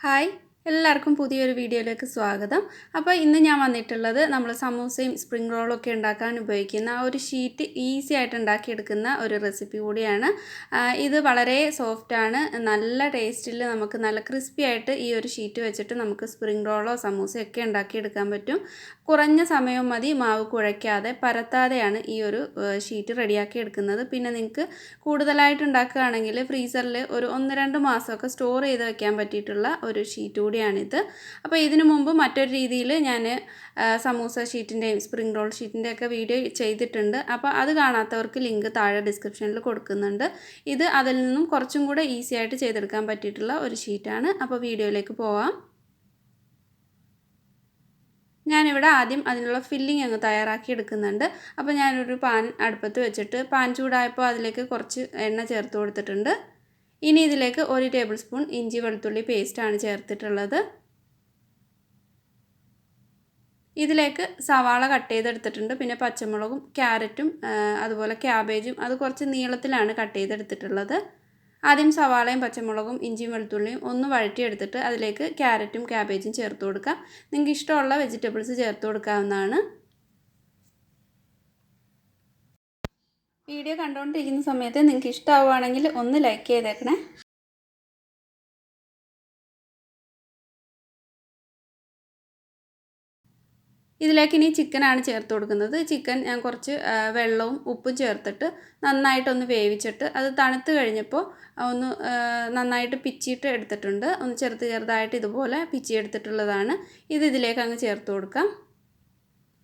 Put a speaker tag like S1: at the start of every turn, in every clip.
S1: Hi എല്ലാവർക്കും പുതിയൊരു വീഡിയോയിലേക്ക് സ്വാഗതം. അപ്പോൾ ഇന്ന് ഞാൻ വന്നിട്ടുള്ളത് നമ്മൾ സമൂസയും സ്പ്രിംഗ് റോളൊക്കെ ഉണ്ടാക്കാൻ ഉപയോഗിക്കുന്ന ഒരു ഷീറ്റ് ഈസി ആയിട്ട് ഉണ്ടാക്കിയെടുക്കുന്ന ഒരു റെസിപ്പി കൂടിയാണ്. ഇത് വളരെ സോഫ്റ്റാണ്, നല്ല ടേസ്റ്റിൽ നമുക്ക് നല്ല ക്രിസ്പി ആയിട്ട് ഈ ഒരു ഷീറ്റ് വെച്ചിട്ട് നമുക്ക് സ്പ്രിംഗ് റോളോ സമൂസയോ ഒക്കെ ഉണ്ടാക്കിയെടുക്കാൻ പറ്റും. കുറഞ്ഞ സമയം മതി, മാവ് കുഴയ്ക്കാതെ പരത്താതെയാണ് ഈ ഒരു ഷീറ്റ് റെഡിയാക്കി എടുക്കുന്നത്. പിന്നെ നിങ്ങൾക്ക് കൂടുതലായിട്ട് ഉണ്ടാക്കുകയാണെങ്കിൽ ഫ്രീസറിൽ ഒരു 1-2 മാസമൊക്കെ സ്റ്റോർ ചെയ്ത് വെക്കാൻ പറ്റിയിട്ടുള്ള ഒരു ഷീറ്റ് കൂടിയാണിത്. അപ്പോൾ ഇതിനു മുമ്പ് മറ്റൊരു രീതിയിൽ ഞാൻ സമൂസ ഷീറ്റിൻ്റെയും സ്പ്രിംഗ് റോൾ ഷീറ്റിൻ്റെയൊക്കെ വീഡിയോ ചെയ്തിട്ടുണ്ട്. അപ്പോൾ അത് കാണാത്തവർക്ക് ലിങ്ക് താഴെ ഡിസ്ക്രിപ്ഷനിൽ കൊടുക്കുന്നുണ്ട്. ഇത് അതിൽ നിന്നും കുറച്ചും കൂടെ ഈസി ആയിട്ട് ചെയ്തെടുക്കാൻ പറ്റിയിട്ടുള്ള ഒരു ഷീറ്റാണ്. അപ്പോൾ വീഡിയോയിലേക്ക് പോവാം. ഞാനിവിടെ ആദ്യം അതിനുള്ള ഫില്ലിംഗ് അങ്ങ് തയ്യാറാക്കി എടുക്കുന്നുണ്ട്. അപ്പോൾ ഞാനൊരു പാൻ അടുപ്പത്ത് വെച്ചിട്ട് പാൻ ചൂടായപ്പോൾ അതിലേക്ക് കുറച്ച് എണ്ണ ചേർത്ത് കൊടുത്തിട്ടുണ്ട്. ഇനി ഇതിലേക്ക് 1 ടേബിൾ സ്പൂൺ ഇഞ്ചി വെളുത്തുള്ളി പേസ്റ്റാണ് ചേർത്തിട്ടുള്ളത്. ഇതിലേക്ക് സവാള കട്ട് ചെയ്തെടുത്തിട്ടുണ്ട്, പിന്നെ പച്ചമുളകും ക്യാരറ്റും അതുപോലെ ക്യാബേജും അത് കുറച്ച് നീളത്തിലാണ് കട്ട് ചെയ്തെടുത്തിട്ടുള്ളത്. ആദ്യം സവാളയും പച്ചമുളകും ഇഞ്ചിയും വെളുത്തുള്ളിയും ഒന്ന് വഴറ്റിയെടുത്തിട്ട് അതിലേക്ക് ക്യാരറ്റും ക്യാബേജും ചേർത്ത് കൊടുക്കാം. നിങ്ങൾക്ക് ഇഷ്ടമുള്ള വെജിറ്റബിൾസ് ചേർത്ത് കൊടുക്കാവുന്നതാണ്. വീഡിയോ കണ്ടുകൊണ്ടിരിക്കുന്ന സമയത്ത് നിങ്ങൾക്ക് ഇഷ്ടമാവുകയാണെങ്കിൽ ഒന്ന് ലൈക്ക് ചെയ്തേക്കണേ. ഇതിലേക്ക് ഇനി ചിക്കനാണ് ചേർത്ത് കൊടുക്കുന്നത്. ചിക്കൻ ഞാൻ കുറച്ച് വെള്ളവും ഉപ്പും ചേർത്തിട്ട് നന്നായിട്ടൊന്ന് വേവിച്ചിട്ട് അത് തണുത്ത് കഴിഞ്ഞപ്പോൾ ഒന്ന് നന്നായിട്ട് പിച്ചിയിട്ട് എടുത്തിട്ടുണ്ട്. ഒന്ന് ചെറുതായിട്ട് ഇതുപോലെ പിച്ചിയെടുത്തിട്ടുള്ളതാണ്. ഇതിലേക്ക് അങ്ങ് ചേർത്ത് കൊടുക്കാം.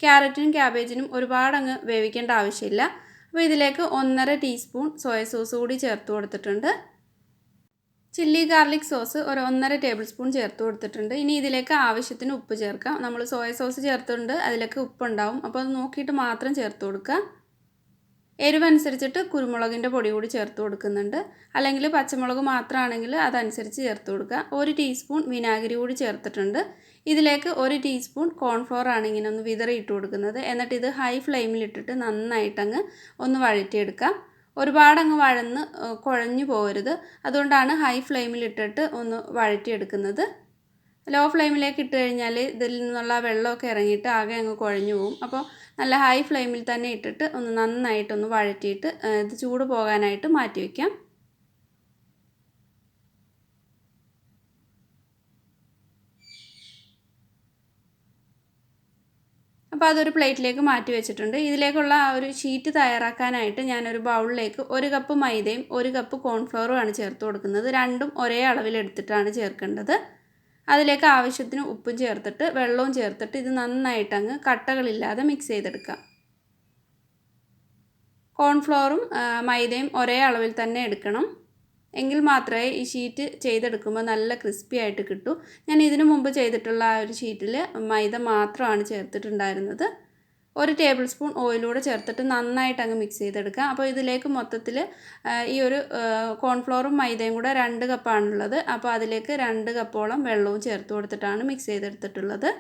S1: ക്യാരറ്റിനും ക്യാബേജിനും ഒരുപാട് അങ്ങ് വേവിക്കേണ്ട ആവശ്യമില്ല. അപ്പോൾ ഇതിലേക്ക് 1.5 ടീസ്പൂൺ സോയ സോസ് കൂടി ചേർത്ത് കൊടുത്തിട്ടുണ്ട്. ചില്ലി ഗാർലിക് സോസ് ഒരു 1.5 ടേബിൾ സ്പൂൺ ചേർത്ത് കൊടുത്തിട്ടുണ്ട്. ഇനി ഇതിലേക്ക് ആവശ്യത്തിന് ഉപ്പ് ചേർക്കാം. നമ്മൾ സോയ സോസ് ചേർത്തിട്ടുണ്ട്, അതിലേക്ക് ഉപ്പുണ്ടാവും, അപ്പോൾ അത് നോക്കിയിട്ട് മാത്രം ചേർത്ത് കൊടുക്കുക. എരിവനുസരിച്ചിട്ട് കുരുമുളകിൻ്റെ പൊടി കൂടി ചേർത്ത് കൊടുക്കുന്നുണ്ട്. അല്ലെങ്കിൽ പച്ചമുളക് മാത്രമാണെങ്കിൽ അതനുസരിച്ച് ചേർത്ത് കൊടുക്കുക. 1 ടീസ്പൂൺ വിനാഗിരി കൂടി ചേർത്തിട്ടുണ്ട്. ഇതിലേക്ക് 1 ടീസ്പൂൺ കോൺഫ്ലോർ ആണ് ഇങ്ങനെ ഒന്ന് വിതറിയിട്ട് കൊടുക്കുന്നത്. എന്നിട്ട് ഇത് ഹൈ ഫ്ലെയിമിലിട്ടിട്ട് നന്നായിട്ടങ്ങ് ഒന്ന് വഴറ്റിയെടുക്കാം. ഒരുപാട് അങ്ങ് വഴന്ന് കുഴഞ്ഞു പോകരുത്, അതുകൊണ്ടാണ് ഹൈ ഫ്ലെയിമിലിട്ടിട്ട് ഒന്ന് വഴറ്റിയെടുക്കുന്നത്. ലോ ഫ്ലെയിമിലേക്ക് ഇട്ട് കഴിഞ്ഞാൽ ഇതിൽ നിന്നുള്ള വെള്ളമൊക്കെ ഇറങ്ങിയിട്ട് ആകെ അങ്ങ് കുഴഞ്ഞു പോകും. അപ്പോൾ നല്ല ഹൈ ഫ്ലെയിമിൽ തന്നെ ഇട്ടിട്ട് ഒന്ന് നന്നായിട്ടൊന്ന് വഴറ്റിയിട്ട് ഇത് ചൂട് പോകാനായിട്ട് മാറ്റി വയ്ക്കാം. അപ്പോൾ അതൊരു പ്ലേറ്റിലേക്ക് മാറ്റി വെച്ചിട്ടുണ്ട്. ഇതിലേക്കുള്ള ആ ഒരു ഷീറ്റ് തയ്യാറാക്കാനായിട്ട് ഞാനൊരു ബൗളിലേക്ക് 1 കപ്പ് മൈദയും 1 കപ്പ് കോൺഫ്ലവറുമാണ് ചേർത്ത് കൊടുക്കുന്നത്. രണ്ടും ഒരേ അളവിലെടുത്തിട്ടാണ് ചേർക്കേണ്ടത്. അതിലേക്ക് ആവശ്യത്തിന് ഉപ്പും ചേർത്തിട്ട് വെള്ളവും ചേർത്തിട്ട് ഇത് നന്നായിട്ടങ്ങ് കട്ടകളില്ലാതെ മിക്സ് ചെയ്തെടുക്കാം. കോൺഫ്ലവറും മൈദയും ഒരേ അളവിൽ തന്നെ എടുക്കണം, എങ്കിൽ മാത്രമേ ഈ ഷീറ്റ് ചെയ്തെടുക്കുമ്പോൾ നല്ല ക്രിസ്പി ആയിട്ട് കിട്ടൂ. ഞാൻ ഇതിനു മുമ്പ് ചെയ്തിട്ടുള്ള ആ ഒരു ഷീറ്റിൽ മൈദ മാത്രമാണ് ചേർത്തിട്ടുണ്ടായിരുന്നത്. 1 ടേബിൾ സ്പൂൺ ഓയിലൂടെ ചേർത്തിട്ട് നന്നായിട്ട് അങ്ങ് മിക്സ് ചെയ്തെടുക്കുക. അപ്പോൾ ഇതിലേക്ക് മൊത്തത്തിൽ ഈ ഒരു കോൺഫ്ലോറും മൈദയും കൂടെ 2 കപ്പാണുള്ളത്. അപ്പോൾ അതിലേക്ക് 2 കപ്പോളം വെള്ളവും ചേർത്ത് കൊടുത്തിട്ടാണ് മിക്സ് ചെയ്തെടുത്തിട്ടുള്ളത്.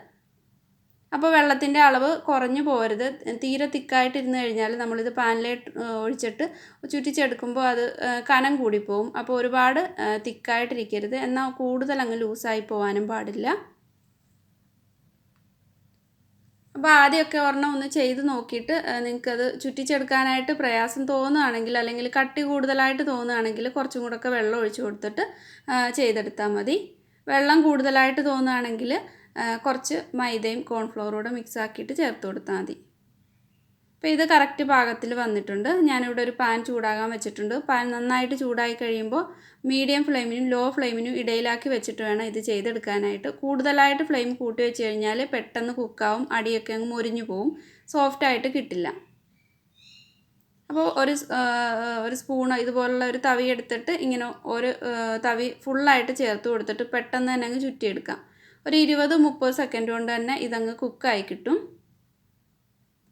S1: അപ്പോൾ വെള്ളത്തിൻ്റെ അളവ് കുറഞ്ഞു പോകരുത്. തീരെ തിക്കായിട്ടിരുന്ന് കഴിഞ്ഞാൽ നമ്മളിത് പാനിലേക്ക് ഒഴിച്ചിട്ട് ചുറ്റിച്ചെടുക്കുമ്പോൾ അത് കനം കൂടിപ്പോവും. അപ്പോൾ ഒരുപാട് തിക്കായിട്ടിരിക്കരുത്, എന്നാൽ കൂടുതൽ അങ്ങ് ലൂസായി പോകാനും പാടില്ല. അപ്പോൾ ആദ്യമൊക്കെ ഒരെണ്ണം ഒന്ന് ചെയ്ത് നോക്കിയിട്ട് നിങ്ങൾക്കത് ചുറ്റിച്ചെടുക്കാനായിട്ട് പ്രയാസം തോന്നുകയാണെങ്കിൽ, അല്ലെങ്കിൽ കട്ടി കൂടുതലായിട്ട് തോന്നുകയാണെങ്കിൽ കുറച്ചും കൂടെയൊക്കെ വെള്ളം ഒഴിച്ച് കൊടുത്തിട്ട് ചെയ്തെടുത്താൽ മതി. വെള്ളം കൂടുതലായിട്ട് തോന്നുകയാണെങ്കിൽ കുറച്ച് മൈദയും കോൺഫ്ലോറൂടെ മിക്സ് ആക്കിയിട്ട് ചേർത്ത് കൊടുത്താൽ മതി. അപ്പോൾ ഇത് കറക്റ്റ് പാകത്തിൽ വന്നിട്ടുണ്ട്. ഞാനിവിടെ ഒരു പാൻ ചൂടാകാൻ വെച്ചിട്ടുണ്ട്. പാൻ നന്നായിട്ട് ചൂടായി കഴിയുമ്പോൾ മീഡിയം ഫ്ലെയിമിനും ലോ ഫ്ലെയിമിനും ഇടയിലാക്കി വെച്ചിട്ട് വേണം ഇത് ചെയ്തെടുക്കാനായിട്ട്. കൂടുതലായിട്ട് ഫ്ലെയിം കൂട്ടി വെച്ച് കഴിഞ്ഞാൽ പെട്ടെന്ന് കുക്കാവും, അടിയൊക്കെ അങ്ങ് മുരിഞ്ഞു പോവും, സോഫ്റ്റായിട്ട് കിട്ടില്ല. അപ്പോൾ ഒരു സ്പൂൺ ഇതുപോലുള്ള ഒരു തവി എടുത്തിട്ട് ഇങ്ങനെ ഒരു തവി ഫുള്ളായിട്ട് ചേർത്ത് കൊടുത്തിട്ട് പെട്ടെന്ന് തന്നെ അങ്ങ് ചുറ്റിയെടുക്കാം. ഒരു 20-30 സെക്കൻഡ് കൊണ്ട് തന്നെ ഇതങ്ങ് കുക്കായി കിട്ടും.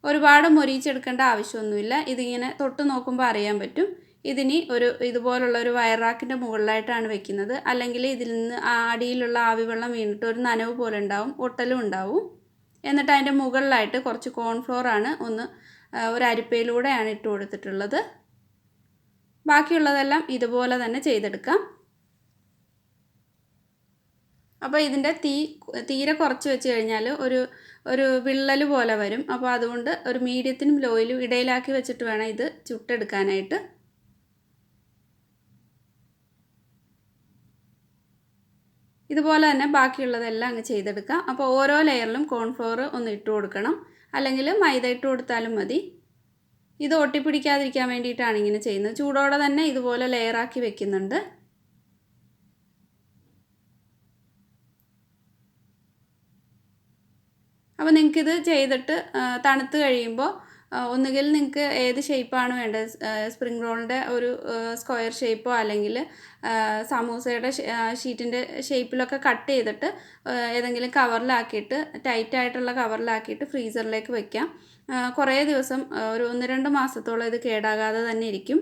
S1: ഒരുപാട് മൊരിയിച്ചെടുക്കേണ്ട ആവശ്യമൊന്നുമില്ല. ഇതിങ്ങനെ തൊട്ട് നോക്കുമ്പോൾ അറിയാൻ പറ്റും. ഇതിനി ഇതുപോലുള്ള ഒരു വയറാക്കിൻ്റെ മുകളിലായിട്ടാണ് വെക്കുന്നത്. അല്ലെങ്കിൽ ഇതിൽ നിന്ന് അടിയിലുള്ള ആവിവെള്ളം വീണിട്ട് ഒരു നനവ് പോലെ ഉണ്ടാവും, ഒട്ടലും ഉണ്ടാവും. എന്നിട്ട് അതിൻ്റെ മുകളിലായിട്ട് കുറച്ച് കോൺഫ്ലോറാണ് ഒരു അരിപ്പയിലൂടെയാണ് ഇട്ട് കൊടുത്തിട്ടുള്ളത്. ബാക്കിയുള്ളതെല്ലാം ഇതുപോലെ തന്നെ ചെയ്തെടുക്കാം. അപ്പോൾ ഇതിൻ്റെ തീരെ കുറച്ച് വെച്ച് കഴിഞ്ഞാൽ ഒരു വിള്ളൽ പോലെ വരും. അപ്പോൾ അതുകൊണ്ട് ഒരു മീഡിയത്തിനും ലോയിലും ഇടയിലാക്കി വെച്ചിട്ട് വേണം ഇത് ചുട്ടെടുക്കാനായിട്ട്. ഇതുപോലെ തന്നെ ബാക്കിയുള്ളതെല്ലാം അങ്ങ് ചെയ്തെടുക്കാം. അപ്പോൾ ഓരോ ലെയറിലും കോൺഫ്ലവർ ഒന്ന് ഇട്ട് കൊടുക്കണം, അല്ലെങ്കിൽ മൈദ ഇട്ട് കൊടുത്താലും മതി. ഇത് ഒട്ടിപ്പിടിക്കാതിരിക്കാൻ വേണ്ടിയിട്ടാണ് ഇങ്ങനെ ചെയ്യുന്നത്. ചൂടോടെ തന്നെ ഇതുപോലെ ലെയറാക്കി വെക്കുന്നുണ്ട്. അപ്പോൾ നിങ്ങൾക്കിത് ചെയ്തിട്ട് തണുത്ത് കഴിയുമ്പോൾ ഒന്നുകിൽ നിങ്ങൾക്ക് ഏത് ഷേപ്പാണ് വേണ്ടത്, സ്പ്രിംഗ് റോളിൻ്റെ ഒരു സ്ക്വയർ ഷേപ്പോ അല്ലെങ്കിൽ സമൂസയുടെ ഷീറ്റിൻ്റെ ഷേപ്പിലൊക്കെ കട്ട് ചെയ്തിട്ട് ഏതെങ്കിലും കവറിലാക്കിയിട്ട് ടൈറ്റായിട്ടുള്ള കവറിലാക്കിയിട്ട് ഫ്രീസറിലേക്ക് വയ്ക്കാം. കുറേ ദിവസം ഒരു 1-2 മാസത്തോളം ഇത് കേടാകാതെ തന്നെ ഇരിക്കും.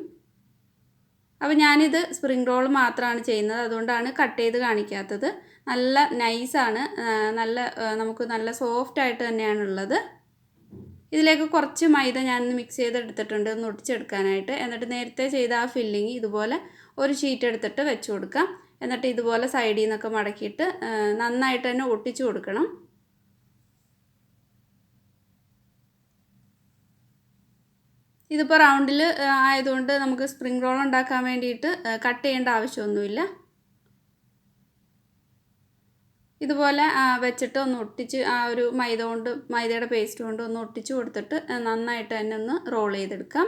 S1: അപ്പോൾ ഞാനിത് സ്പ്രിംഗ് റോൾ മാത്രമാണ് ചെയ്യുന്നത്, അതുകൊണ്ടാണ് കട്ട് ചെയ്ത് കാണിക്കാത്തത്. നല്ല നൈസാണ്, നമുക്ക് നല്ല സോഫ്റ്റായിട്ട് തന്നെയാണുള്ളത്. ഇതിലേക്ക് കുറച്ച് മൈദ ഞാനൊന്ന് മിക്സ് ചെയ്തെടുത്തിട്ടുണ്ട് ഒന്ന് ഒട്ടിച്ചെടുക്കാനായിട്ട്. എന്നിട്ട് നേരത്തെ ചെയ്ത ആ ഫില്ലിങ് ഇതുപോലെ ഒരു ഷീറ്റ് എടുത്തിട്ട് വെച്ച് കൊടുക്കാം. എന്നിട്ട് ഇതുപോലെ സൈഡിൽ നിന്നൊക്കെ മടക്കിയിട്ട് നന്നായിട്ട് തന്നെ ഒട്ടിച്ചു കൊടുക്കണം. ഇതിപ്പോൾ റൗണ്ടിൽ ആയതുകൊണ്ട് നമുക്ക് സ്പ്രിംഗ് റോൾ ഉണ്ടാക്കാൻ വേണ്ടിയിട്ട് കട്ട് ചെയ്യേണ്ട ആവശ്യമൊന്നുമില്ല. ഇതുപോലെ വെച്ചിട്ട് ഒന്ന് ഒട്ടിച്ച് ആ ഒരു മൈദയുടെ പേസ്റ്റ് കൊണ്ട് ഒന്ന് ഒട്ടിച്ച് കൊടുത്തിട്ട് നന്നായിട്ട് തന്നെ ഒന്ന് റോൾ ചെയ്തെടുക്കാം.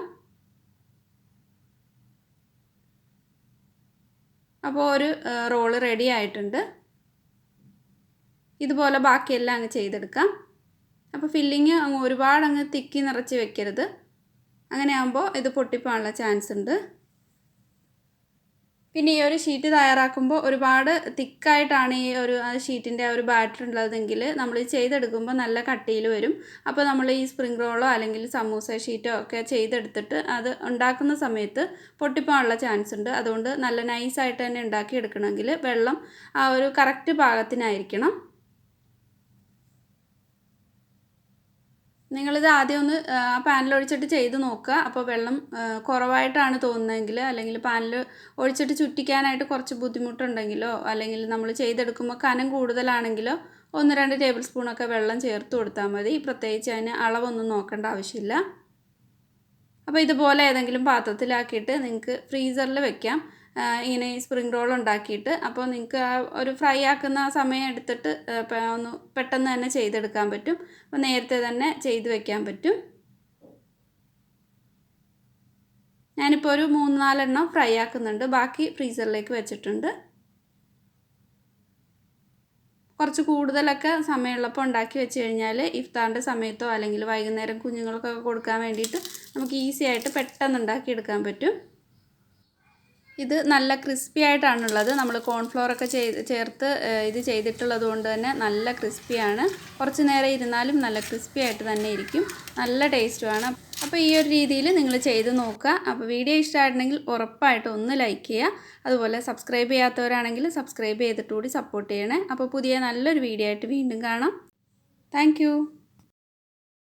S1: അപ്പോൾ ഒരു റോള് റെഡി ആയിട്ടുണ്ട്. ഇതുപോലെ ബാക്കിയെല്ലാം അങ്ങ് ചെയ്തെടുക്കാം. അപ്പോൾ ഫില്ലിങ് ഒരുപാട് അങ്ങ് തിക്കി നിറച്ച് വെക്കരുത്, അങ്ങനെ ആകുമ്പോൾ ഇത് പൊട്ടിപ്പോകാനുള്ള ചാൻസ് ഉണ്ട്. പിന്നെ ഈ ഒരു ഷീറ്റ് തയ്യാറാക്കുമ്പോൾ ഒരുപാട് തിക്കായിട്ടാണ് ഈ ഒരു ഷീറ്റിൻ്റെ ഒരു ബാറ്റർ ഉള്ളതെങ്കിൽ നമ്മൾ ചെയ്തെടുക്കുമ്പോൾ നല്ല കട്ടിയിൽ വരും. അപ്പോൾ നമ്മൾ ഈ സ്പ്രിംഗ് റോളോ അല്ലെങ്കിൽ സമൂസ ഷീറ്റോ ഒക്കെ ചെയ്തെടുത്തിട്ട് അത് ഉണ്ടാക്കുന്ന സമയത്ത് പൊട്ടിപ്പോകാനുള്ള ചാൻസ് ഉണ്ട്. അതുകൊണ്ട് നല്ല നൈസായിട്ട് തന്നെ ഉണ്ടാക്കിയെടുക്കണമെങ്കിൽ വെള്ളം ആ ഒരു കറക്റ്റ് പാകത്തിനായിരിക്കണം. നിങ്ങളിത് ആദ്യം ഒന്ന് പാനിൽ ഒഴിച്ചിട്ട് ചെയ്ത് നോക്കുക. അപ്പോൾ വെള്ളം കുറവായിട്ടാണ് തോന്നുന്നതെങ്കിൽ അല്ലെങ്കിൽ പാനിൽ ഒഴിച്ചിട്ട് ചുറ്റിക്കാനായിട്ട് കുറച്ച് ബുദ്ധിമുട്ടുണ്ടെങ്കിലോ അല്ലെങ്കിൽ നമ്മൾ ചെയ്തെടുക്കുമ്പോൾ കനം കൂടുതലാണെങ്കിലോ 1-2 ടേബിൾ സ്പൂണൊക്കെ വെള്ളം ചേർത്ത് കൊടുത്താൽ മതി. പ്രത്യേകിച്ച് അതിന് അളവൊന്നും നോക്കേണ്ട ആവശ്യമില്ല. അപ്പോൾ ഇതുപോലെ ഏതെങ്കിലും പാത്രത്തിലാക്കിയിട്ട് നിങ്ങൾക്ക് ഫ്രീസറിൽ വെക്കാം, ഇങ്ങനെ സ്പ്രിംഗ് റോൾ ഉണ്ടാക്കിയിട്ട്. അപ്പോൾ നിങ്ങൾക്ക് ആ ഒരു ഫ്രൈ ആക്കുന്ന സമയം എടുത്തിട്ട് ഒന്ന് പെട്ടെന്ന് തന്നെ ചെയ്തെടുക്കാൻ പറ്റും. അപ്പോൾ നേരത്തെ തന്നെ ചെയ്ത് വെക്കാൻ പറ്റും. ഞാനിപ്പോൾ ഒരു 3-4 എണ്ണം ഫ്രൈ ആക്കുന്നുണ്ട്, ബാക്കി ഫ്രീസറിലേക്ക് വെച്ചിട്ടുണ്ട്. കുറച്ച് കൂടുതലൊക്കെ സമയമുള്ളപ്പോൾ ഉണ്ടാക്കി വെച്ച് കഴിഞ്ഞാൽ ഇഫ്താറിൻ്റെ സമയത്തോ അല്ലെങ്കിൽ വൈകുന്നേരം കുഞ്ഞുങ്ങൾക്കൊക്കെ കൊടുക്കാൻ വേണ്ടിയിട്ട് നമുക്ക് ഈസി ആയിട്ട് പെട്ടെന്ന് ഉണ്ടാക്കിയെടുക്കാൻ പറ്റും. ഇത് നല്ല ക്രിസ്പി ആയിട്ടാണുള്ളത്. നമ്മൾ കോൺഫ്ലോറൊക്കെ ചേർത്ത് ഇത് ചെയ്തിട്ടുള്ളത് കൊണ്ട് തന്നെ നല്ല ക്രിസ്പിയാണ്. കുറച്ച് നേരം ഇരുന്നാലും നല്ല ക്രിസ്പി ആയിട്ട് തന്നെ ഇരിക്കും, നല്ല ടേസ്റ്റുമാണ്. അപ്പോൾ ഈ ഒരു രീതിയിൽ നിങ്ങൾ ചെയ്ത് നോക്കുക. അപ്പോൾ വീഡിയോ ഇഷ്ടമായിട്ടുണ്ടെങ്കിൽ ഉറപ്പായിട്ടും ഒന്ന് ലൈക്ക് ചെയ്യുക. അതുപോലെ സബ്സ്ക്രൈബ് ചെയ്യാത്തവരാണെങ്കിൽ സബ്സ്ക്രൈബ് ചെയ്തിട്ട് കൂടി സപ്പോർട്ട് ചെയ്യണേ. അപ്പോൾ പുതിയ നല്ലൊരു വീഡിയോ ആയിട്ട് വീണ്ടും കാണാം. താങ്ക്